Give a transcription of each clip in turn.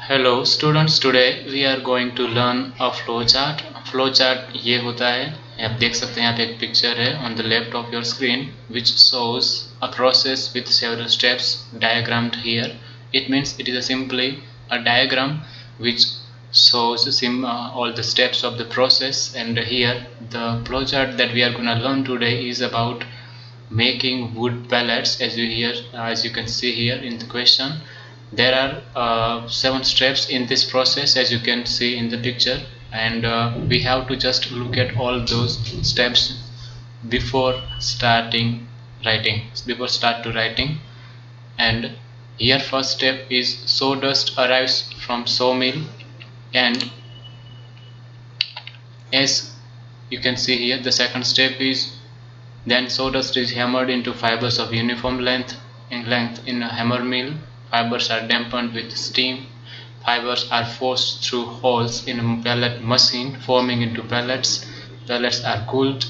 Hello students, today we are going to learn a flowchart. Flowchart ये होता है, आप देख सकते हैं यहाँ पे एक पिक्चर है on the left of your screen which shows a process with several steps diagrammed here. It means it is simply a diagram which shows all the steps of the process, and here the flowchart that we are going to learn today is about making wood pallets. As you can see here in the question, there are 7 steps in this process, as you can see in the picture, and we have to just look at all those steps before start to writing. And here first step is sawdust arrives from sawmill, and as you can see here, the second step is then sawdust is hammered into fibers of uniform length in a hammer mill. Fibers are dampened with steam. Fibers are forced through holes in a pellet machine, forming into pellets. Pellets are cooled.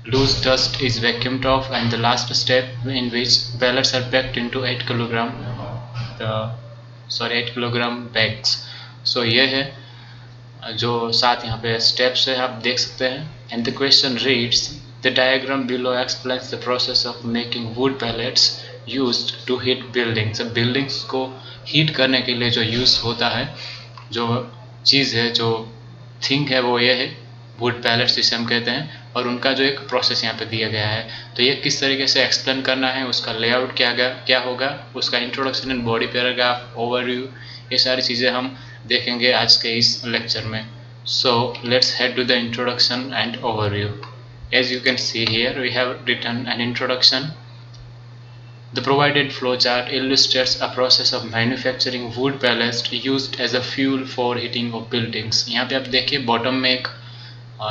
Loose dust is vacuumed off, and the last step in which pellets are packed into 8 kg bags. So ये है जो 7 यहाँ पे steps है, आप देख सकते हैं. And the question reads, the diagram below explains the process of making wood pellets used to heat buildings. Buildings को हीट करने के लिए जो यूज़ होता है, जो चीज़ है, जो थिंग है, वो ये है वुड पैलेट्स जिसे हम कहते हैं, और उनका जो एक प्रोसेस यहाँ पे दिया गया है. तो ये किस तरीके से एक्सप्लेन करना है, उसका लेआउट क्या होगा, उसका introduction and body paragraph, overview, ये सारी चीज़ें हम देखेंगे आज के इस लेक्चर में. So let's head to the introduction and overview. As you can see here, we have written an introduction. The provided flowchart illustrates a process of manufacturing wood pellets used as a fuel for heating of buildings. यहाँ पे आप देखिए bottom में एक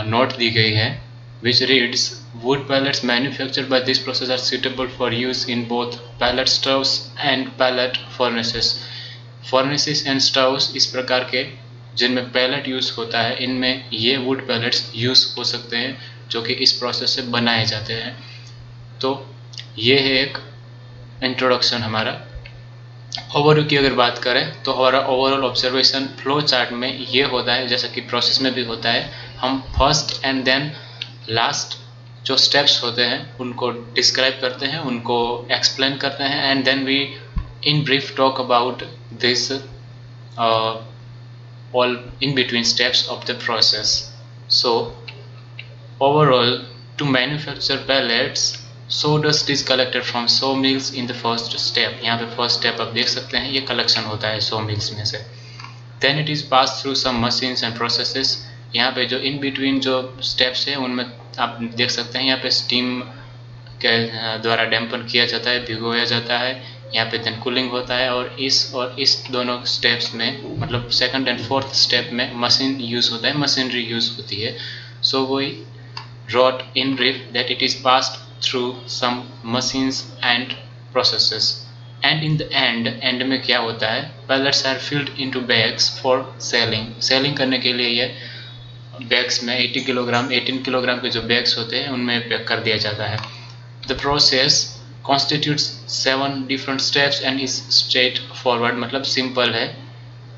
note दी गई है which reads, wood pellets manufactured by this process are suitable for use in both pellet stoves and pellet furnaces. Furnaces and stoves इस प्रकार के जिनमें पैलेट यूज़ होता है, इनमें ये वुड पैलेट्स यूज़ हो सकते हैं जो कि इस प्रोसेस से बनाए जाते हैं. तो ये है एक इंट्रोडक्शन हमारा. ओवरव्यू की अगर बात करें तो हमारा ओवरऑल ऑब्जर्वेशन फ्लो चार्ट में ये होता है, जैसा कि प्रोसेस में भी होता है. हम फर्स्ट एंड देन लास्ट जो स्टेप्स होते हैं उनको डिस्क्राइब करते हैं, उनको एक्सप्लेन करते हैं, and then we in brief talk about this all in between steps of the process. So overall, to manufacture pellets, sawdust is collected from sawmills in the first step. यहाँ पे first step आप देख सकते हैं, ये collection होता है sawmills में से. Then it is passed through some machines and processes. यहाँ पे जो in between जो steps है उनमें आप देख सकते हैं, यहाँ पे steam के द्वारा डैम्पन किया जाता है, भिगोया जाता है. यहाँ पे देन कूलिंग होता है, और इस दोनों स्टेप्स में, मतलब सेकंड एंड फोर्थ स्टेप में मशीन यूज़ होता है, मशीनरी यूज़ होती है. सो वो wrote in brief that it is passed through some machines and processes, and in the end में क्या होता है, pellets are filled into bags for selling करने के लिए ये बैग्स में 18 किलोग्राम के जो बैग्स होते हैं उनमें पैक कर दिया जाता है. The process constitutes 7 different steps and is straightforward, मतलब सिंपल है.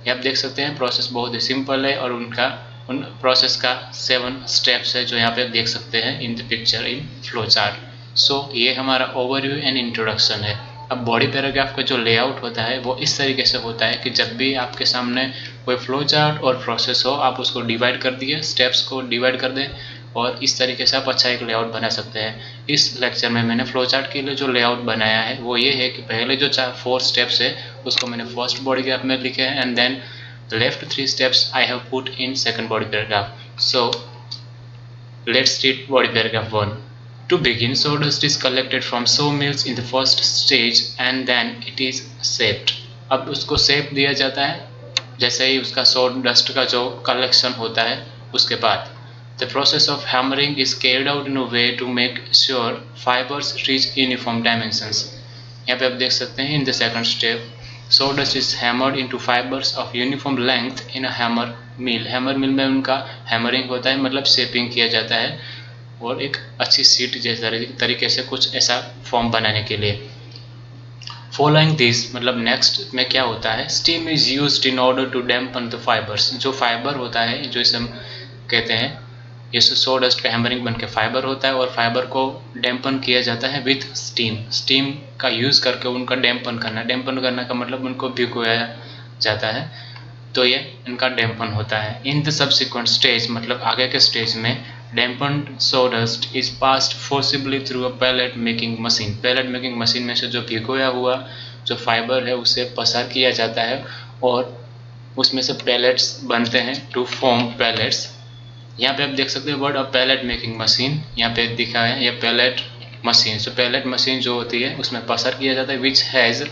ये आप देख सकते हैं प्रोसेस बहुत ही सिंपल है, और उन प्रोसेस का 7 स्टेप्स है जो यहाँ पे देख सकते हैं in the picture in flow chart. So ये हमारा ओवरव्यू एंड इंट्रोडक्शन है. अब बॉडी पैराग्राफ का जो लेआउट होता है वो इस तरीके से होता है कि जब भी आपके सामने कोई फ्लो चार्ट और प्रोसेस हो, आप उसको डिवाइड कर दिए, स्टेप्स को डिवाइड कर दें, और इस तरीके से आप अच्छा एक लेआउट बना सकते हैं. इस लेक्चर में मैंने फ्लो चार्ट के लिए जो लेआउट बनाया है वो ये है कि पहले जो 4 स्टेप्स है उसको मैंने फर्स्ट बॉडी ग्राफ में लिखे हैं, and then the left 3 steps I have put in second body paragraph. So let's read body paragraph 1. To begin, sawdust is collected from sawmills in the first stage and then it is shaped. अब उसको shape दिया जाता है जैसे ही उसका sawdust का जो collection होता है उसके बाद. The process of hammering is carried out in a way to make sure fibers reach uniform dimensions. यहाँ पे आप देख सकते हैं in the second step, sawdust is hammered into fibers of uniform length in a hammer mill. hammer mill में उनका hammering होता है, मतलब शेपिंग किया जाता है, और एक अच्छी सीट जैसा तरीके से कुछ ऐसा फॉर्म बनाने के लिए. फॉलोइंग दिस मतलब नेक्स्ट में क्या होता है, steam is used in order to dampen the fibres. जो फाइबर होता है, जो इसे हम कहते हैं, ये सो डस्ट पे हैमरिंग बन के फाइबर होता है और फाइबर को डैम्पन किया जाता है विथ स्टीम। स्टीम का यूज़ करके उनका डैम्पन करना, डैम्पन करने का मतलब उनको भिगोया जाता है, तो ये इनका डैम्पन होता है। इन द सब्सिक्वेंट स्टेज मतलब आगे के स्टेज में dampened sawdust is passed forcibly through a pellet making machine. Pellet making machine में से जो भिगोया हुआ जो फाइबर है उसे पसार किया जाता है और उसमें से पैलेट्स बनते हैं टू फॉर्म पैलेट्स। यहाँ पे आप देख सकते हैं word of pellet making machine, यहाँ पे दिखा है ये pellet machine. So pellet machine जो होती है उसमें पसार किया जाता है which has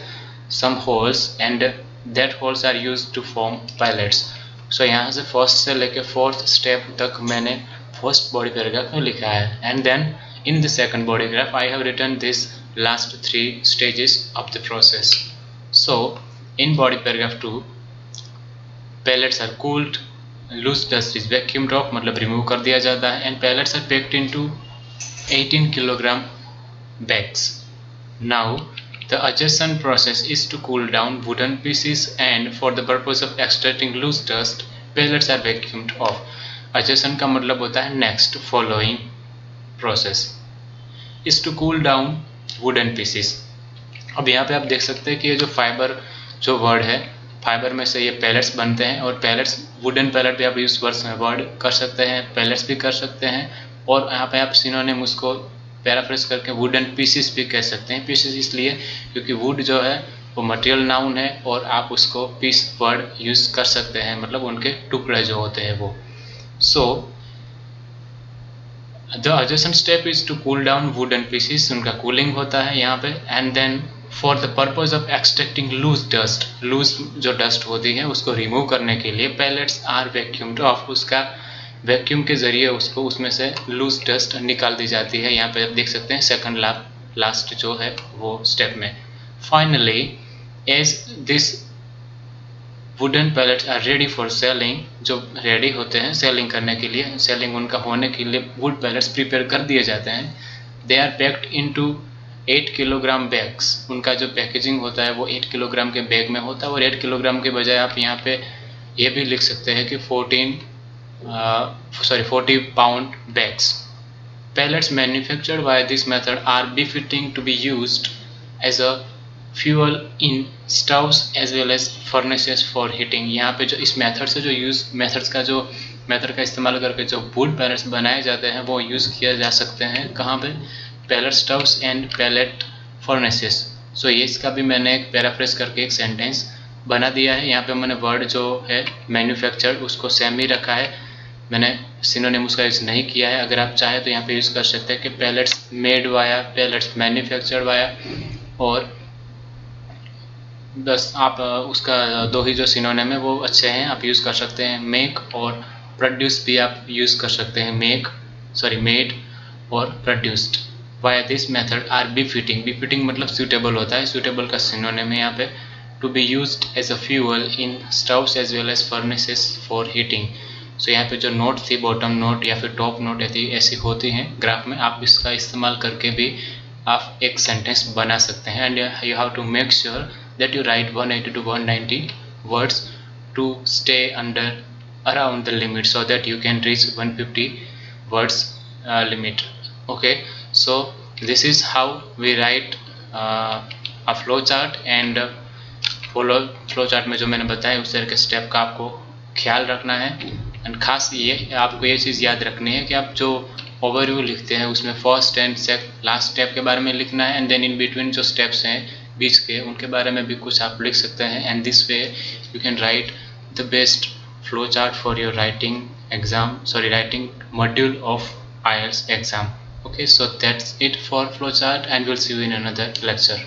some holes and that holes are used to form pellets. So यहाँ से फर्स्ट से लेके फोर्थ स्टेप तक मैंने फर्स्ट बॉडी पैराग्राफ में लिखा है, and then in the second body graph I have written this last 3 stages of the process. So in body paragraph 2 pellets are cooled, loose dust is vacuumed off मतलब remove कर दिया जाता है, and pellets are packed into 18 kilogram bags. Now the adjacent process is to cool down wooden pieces, and for the purpose of extracting loose dust pellets are vacuumed off. Adjacent का मतलब होता है next following process is to cool down wooden pieces. अब यहाँ पे आप देख सकते हैं कि ये जो फाइबर जो वर्ड है, फाइबर में से ये पैलेट्स बनते हैं, और पैलेट्स वुडन पैलेट भी आप यूज वर्ड कर सकते हैं, पैलेट्स भी कर सकते हैं, और यहाँ पे आप सिनोनिम उसको पैराफ्रेज करके वुडन पीसीस भी कह सकते हैं। पीसीस इसलिए क्योंकि वुड जो है वो मटेरियल नाउन है और आप उसको पीस वर्ड यूज कर सकते हैं, मतलब उनके टुकड़े जो होते हैं वो। सो The adjacent step is to cool down wooden pieces, उनका कूलिंग होता है यहाँ पे, and then for the purpose of extracting loose dust, loose जो डस्ट होती है उसको रिमूव करने के लिए pellets are vacuumed off, उसका वैक्यूम के जरिए उसको उसमें से लूज डस्ट निकाल दी जाती है। यहाँ पे आप देख सकते हैं सेकंड लास्ट जो है वो स्टेप में। Finally as this wooden pallets are ready for selling, जो रेडी होते हैं सेलिंग करने के लिए, सेलिंग उनका होने के लिए वुड पैलेट्स प्रिपेयर कर दिए जाते हैं। They are packed into 8 kilogram bags, उनका जो पैकेजिंग होता है वो 8 किलोग्राम के बैग में होता है, और 8 किलोग्राम के बजाय आप यहाँ पे ये भी लिख सकते हैं कि 40 pound bags. Pellets manufactured by this method are befitting to be used as a fuel in stoves as well as furnaces for heating। यहाँ पे जो इस मेथड से जो मेथड का इस्तेमाल करके जो वुड पैलेट्स बनाए जाते हैं वो यूज़ किया जा सकते हैं कहाँ पे, पैलेट स्टव्स एंड पैलेट फर्नेसेस। सो ये इसका भी मैंने एक पैराफ्रेज करके एक सेंटेंस बना दिया है। यहाँ पे मैंने वर्ड जो है मैन्युफैक्चर्ड उसको सेम ही रखा है, मैंने सिनोनिम उसका यूज़ नहीं किया है। अगर आप चाहें तो यहाँ पे यूज़ कर सकते हैं कि pallets made via, pallets manufactured via, और बस आप उसका दो ही जो सिनोनिम है वो अच्छे हैं, आप यूज़ कर सकते हैं। मेक और प्रोड्यूस भी आप यूज़ कर सकते हैं, मेड और produced. Via this method are befitting मतलब सूटेबल होता है, सूटेबल का सिनोनिम है यहाँ पे। To be used as a fuel in stoves as well as furnaces for heating. So यहाँ पे जो नोट थी, बॉटम नोट या फिर टॉप नोट ऐसी होती हैं ग्राफ में, आप इसका इस्तेमाल करके भी आप एक सेंटेंस बना सकते हैं। And you have to make sure that you write 180 to 190 words to stay around the limit so that you can reach 150 words limit. Okay, so this is how we write a flow chart, and flow chart में जो मैंने बताया उस तरह के step का आपको ख्याल रखना है। एंड खास ये आपको ये चीज़ याद रखनी है कि आप जो ओवरव्यू लिखते हैं उसमें फर्स्ट एंड लास्ट स्टेप के बारे में लिखना है, एंड देन इन बिटवीन जो स्टेप्स हैं बीच के उनके बारे में भी कुछ आप लिख सकते हैं। And this way you can write the best flow chart for your writing module of IELTS exam. Okay, so that's it for flowchart, and we'll see you in another lecture.